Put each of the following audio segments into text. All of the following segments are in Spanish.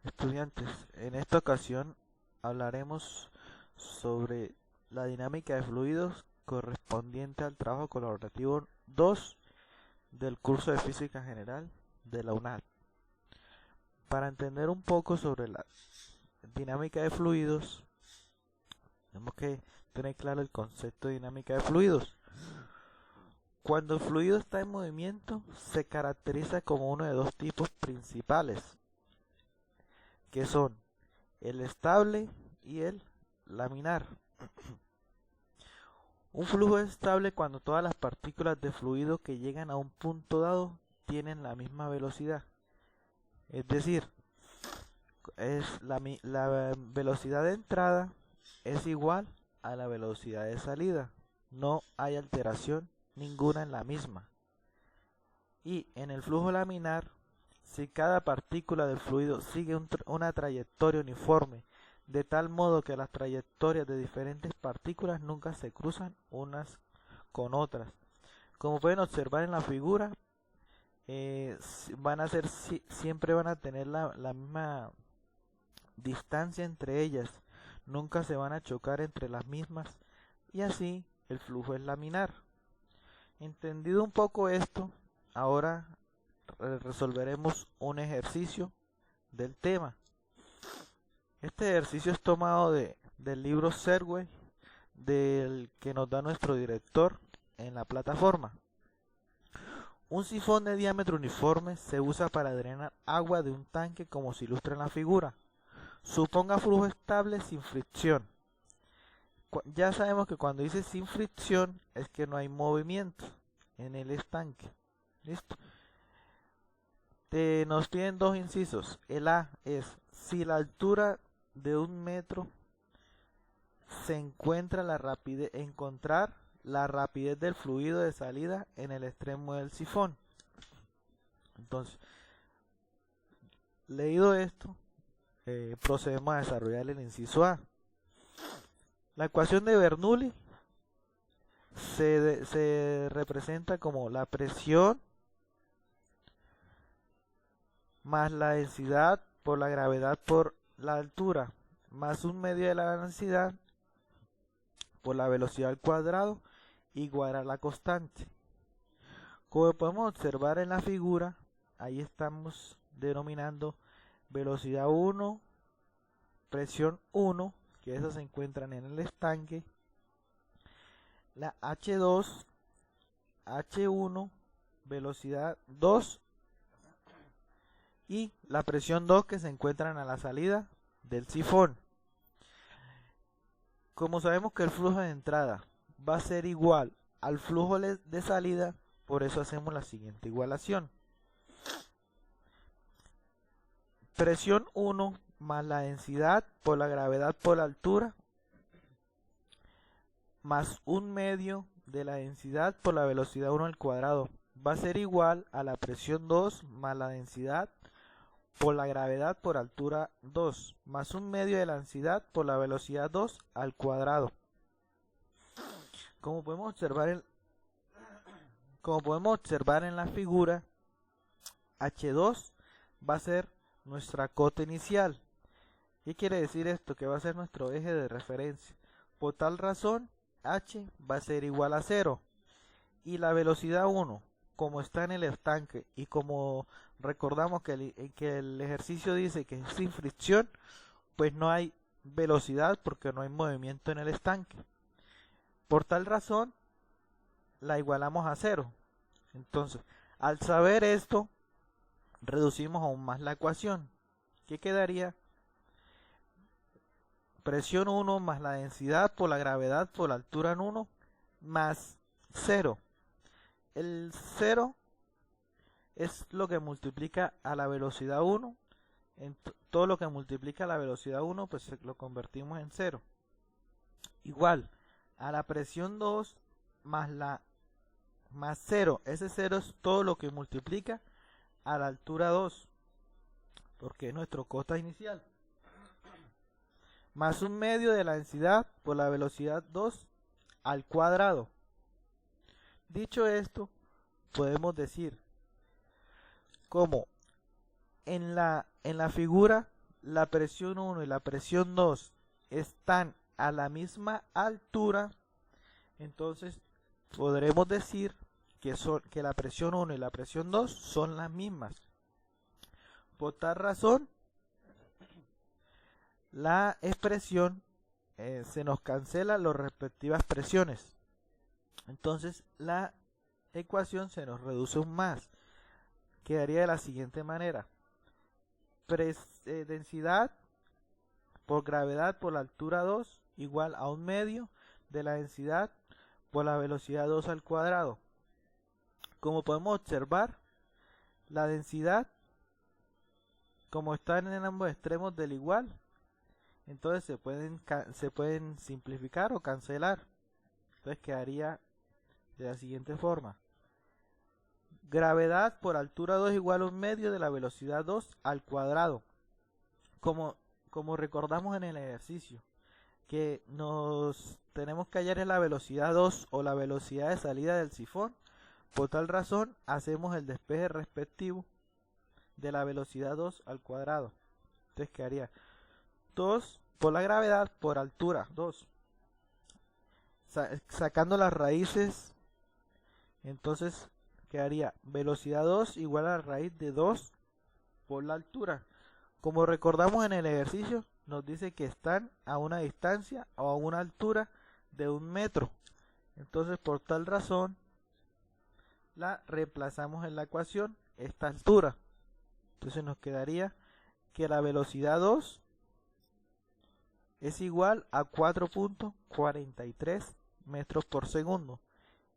Estudiantes, en esta ocasión hablaremos sobre la dinámica de fluidos correspondiente al trabajo colaborativo 2 del curso de Física General de la UNAD. Para entender un poco sobre la dinámica de fluidos, tenemos que tener claro el concepto de dinámica de fluidos. Cuando el fluido está en movimiento, se caracteriza como uno de dos tipos principales, que son el estable y el laminar. Un flujo es estable cuando todas las partículas de fluido que llegan a un punto dado tienen la misma velocidad. Es decir, la velocidad de entrada es igual a la velocidad de salida. No hay alteración ninguna en la misma. Y en el flujo laminar, si cada partícula del fluido sigue una trayectoria uniforme, de tal modo que las trayectorias de diferentes partículas nunca se cruzan unas con otras. Como pueden observar en la figura, siempre van a tener la misma distancia entre ellas, nunca se van a chocar entre las mismas, y así el flujo es laminar. Entendido un poco esto, ahora resolveremos un ejercicio del tema. Este ejercicio es tomado del libro Serway, del que nos da nuestro director en la plataforma. Un sifón de diámetro uniforme se usa para drenar agua de un tanque como se ilustra en la figura. Suponga flujo estable sin fricción. Ya sabemos que cuando dice sin fricción es que no hay movimiento en el estanque. ¿Listo? Nos piden dos incisos. El A es si la altura de 1 metro se encuentra encontrar la rapidez del fluido de salida en el extremo del sifón. Entonces, leído esto, procedemos a desarrollar el inciso A. La ecuación de Bernoulli se representa como la presión más la densidad por la gravedad por la altura, más 1/2 de la densidad por la velocidad al cuadrado, igual a la constante. Como podemos observar en la figura, ahí estamos denominando velocidad 1, presión 1, que esas se encuentran en el estanque, la H2, H1, velocidad 2 y la presión 2 que se encuentran a la salida del sifón. Como sabemos que el flujo de entrada va a ser igual al flujo de salida, por eso hacemos la siguiente igualación. Presión 1 más la densidad por la gravedad por la altura, más 1/2 de la densidad por la velocidad 1 al cuadrado, va a ser igual a la presión 2 más la densidad por la gravedad por altura 2, más 1/2 de la densidad por la velocidad 2 al cuadrado. Como podemos observar en la figura, H2 va a ser nuestra cota inicial. ¿Qué quiere decir esto? Que va a ser nuestro eje de referencia. Por tal razón, H va a ser igual a 0. Y la velocidad 1, como está en el estanque y como recordamos que el ejercicio dice que es sin fricción, pues no hay velocidad porque no hay movimiento en el estanque. Por tal razón, la igualamos a 0. Entonces, al saber esto, reducimos aún más la ecuación. ¿Qué quedaría? Presión 1 más la densidad por la gravedad por la altura en 1 más 0. El 0 es lo que multiplica a la velocidad 1. Todo lo que multiplica a la velocidad 1 pues lo convertimos en 0. Igual a la presión 2 más 0. Ese 0 es todo lo que multiplica a la altura 2, porque es nuestro cota inicial, más 1/2 de la densidad por la velocidad 2 al cuadrado. Dicho esto, podemos decir como en la figura la presión 1 y la presión 2 están a la misma altura, entonces podremos decir que la presión 1 y la presión 2 son las mismas. Por tal razón, la expresión se nos cancela las respectivas presiones. Entonces la ecuación se nos reduce aún más. Quedaría de la siguiente manera. Densidad por gravedad por la altura 2 igual a 1/2 de la densidad por la velocidad 2 al cuadrado. Como podemos observar, la densidad, como están en ambos extremos del igual, entonces se pueden simplificar o cancelar. Entonces quedaría de la siguiente forma. Gravedad por altura 2 igual a 1/2 de la velocidad 2 al cuadrado. Como recordamos en el ejercicio, que nos tenemos que hallar en la velocidad 2 o la velocidad de salida del sifón. Por tal razón, hacemos el despeje respectivo de la velocidad 2 al cuadrado. Entonces quedaría 2 por la gravedad por altura 2. Sacando las raíces, entonces quedaría velocidad 2 igual a la raíz de 2 por la altura. Como recordamos en el ejercicio, nos dice que están a una distancia o a una altura de 1 metro. Entonces, por tal razón, la reemplazamos en la ecuación esta altura. Entonces nos quedaría que la velocidad 2 es igual a 4.43 metros por segundo.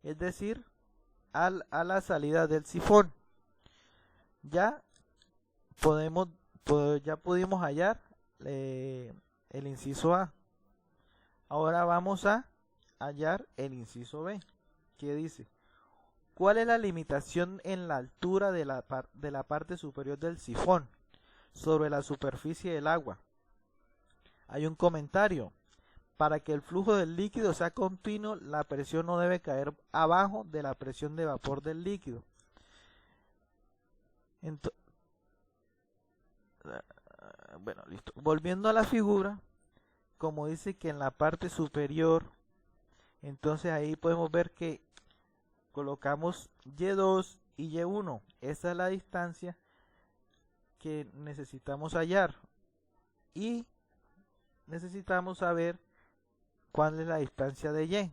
Es decir, a la salida del sifón. Ya pudimos hallar el inciso A. Ahora vamos a hallar el inciso B, que dice: ¿cuál es la limitación en la altura de la parte superior del sifón sobre la superficie del agua? Hay un comentario: para que el flujo del líquido sea continuo, la presión no debe caer abajo de la presión de vapor del líquido. Bueno, listo. Volviendo a la figura, como dice que en la parte superior, entonces ahí podemos ver que colocamos Y2 y Y1. Esa es la distancia que necesitamos hallar. Y necesitamos saber cuál es la distancia de Y.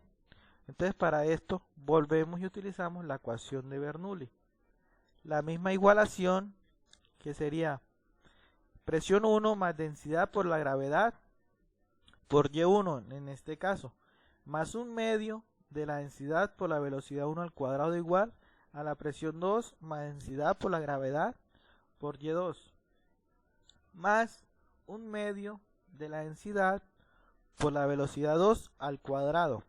Entonces para esto volvemos y utilizamos la ecuación de Bernoulli. La misma igualación, que sería presión 1 más densidad por la gravedad por Y1 en este caso, más 1/2 de la densidad por la velocidad 1 al cuadrado igual a la presión 2 más densidad por la gravedad por Y2 más 1/2 de la densidad por la velocidad 2 al cuadrado.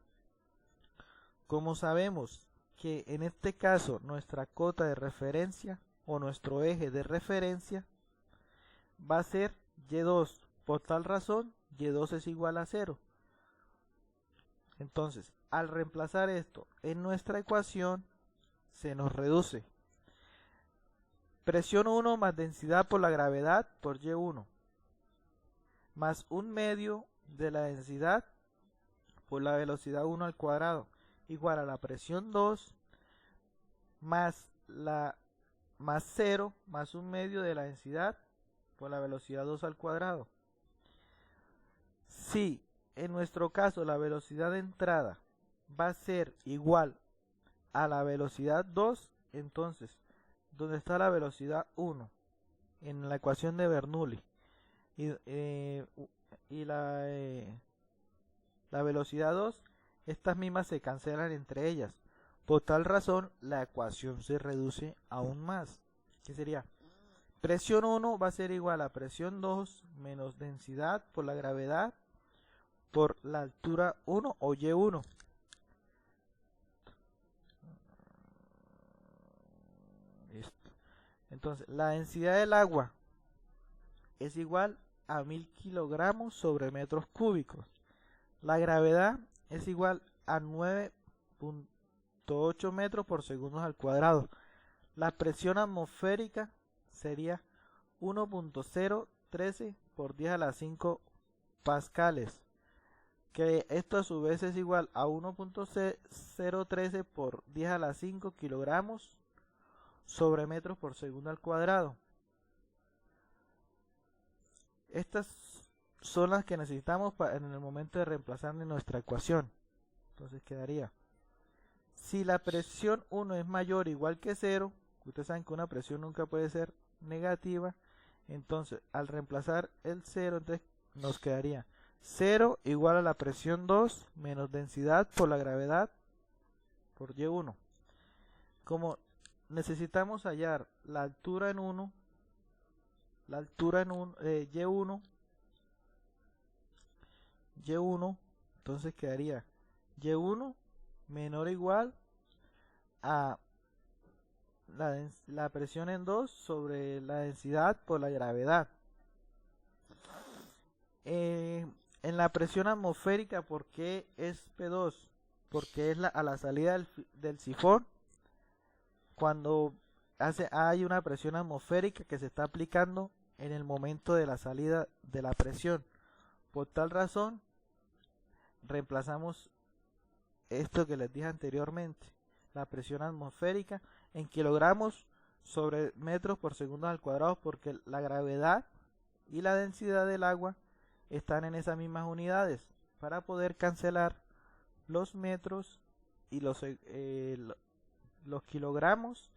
Como sabemos que en este caso nuestra cota de referencia o nuestro eje de referencia va a ser Y2, por tal razón Y2 es igual a 0. Entonces, al reemplazar esto en nuestra ecuación, se nos reduce presión 1 más densidad por la gravedad por Y1 más 1/2 de la densidad por la velocidad 1 al cuadrado igual a la presión 2 más 0 más 1/2 de la densidad por la velocidad 2 al cuadrado. Si en nuestro caso la velocidad de entrada va a ser igual a la velocidad 2, entonces, ¿dónde está la velocidad 1? En la ecuación de Bernoulli. Y la velocidad 2, estas mismas se cancelan entre ellas. Por tal razón, la ecuación se reduce aún más. ¿Qué sería? Presión 1 va a ser igual a presión 2 menos densidad por la gravedad por la altura 1 o Y1. Listo. Entonces, la densidad del agua es igual a 1000 kilogramos sobre metros cúbicos. La gravedad es igual a 9.8 metros por segundo al cuadrado. La presión atmosférica sería 1.0 13 por 10 a la 5 pascales, que esto a su vez es igual a 1.013 por 10 a la 5 kilogramos sobre metros por segundo al cuadrado. Estas son las que necesitamos en el momento de reemplazar en nuestra ecuación. Entonces quedaría, si la presión 1 es mayor o igual que 0, ustedes saben que una presión nunca puede ser negativa, entonces al reemplazar el 0, entonces nos quedaría 0 igual a la presión 2 menos densidad por la gravedad por Y1. Como necesitamos hallar la altura en 1, Y1, entonces quedaría Y1 menor o igual a la presión en 2 sobre la densidad por la gravedad. En la presión atmosférica, ¿por qué es P2? Porque es a la salida del sifón, cuando hay una presión atmosférica que se está aplicando en el momento de la salida de la presión. Por tal razón, reemplazamos esto que les dije anteriormente, la presión atmosférica en kilogramos sobre metros por segundo al cuadrado, porque la gravedad y la densidad del agua están en esas mismas unidades, para poder cancelar los metros y los kilogramos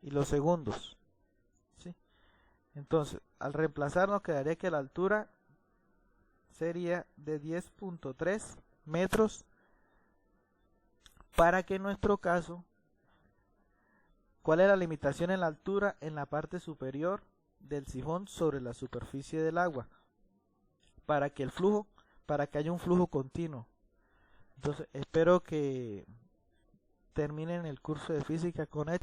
y los segundos, ¿sí? Entonces, al reemplazar nos quedaría que la altura sería de 10.3 metros, para que en nuestro caso, ¿cuál es la limitación en la altura en la parte superior del sifón sobre la superficie del agua? Para que haya un flujo continuo. Entonces, espero que terminen el curso de física con éxito.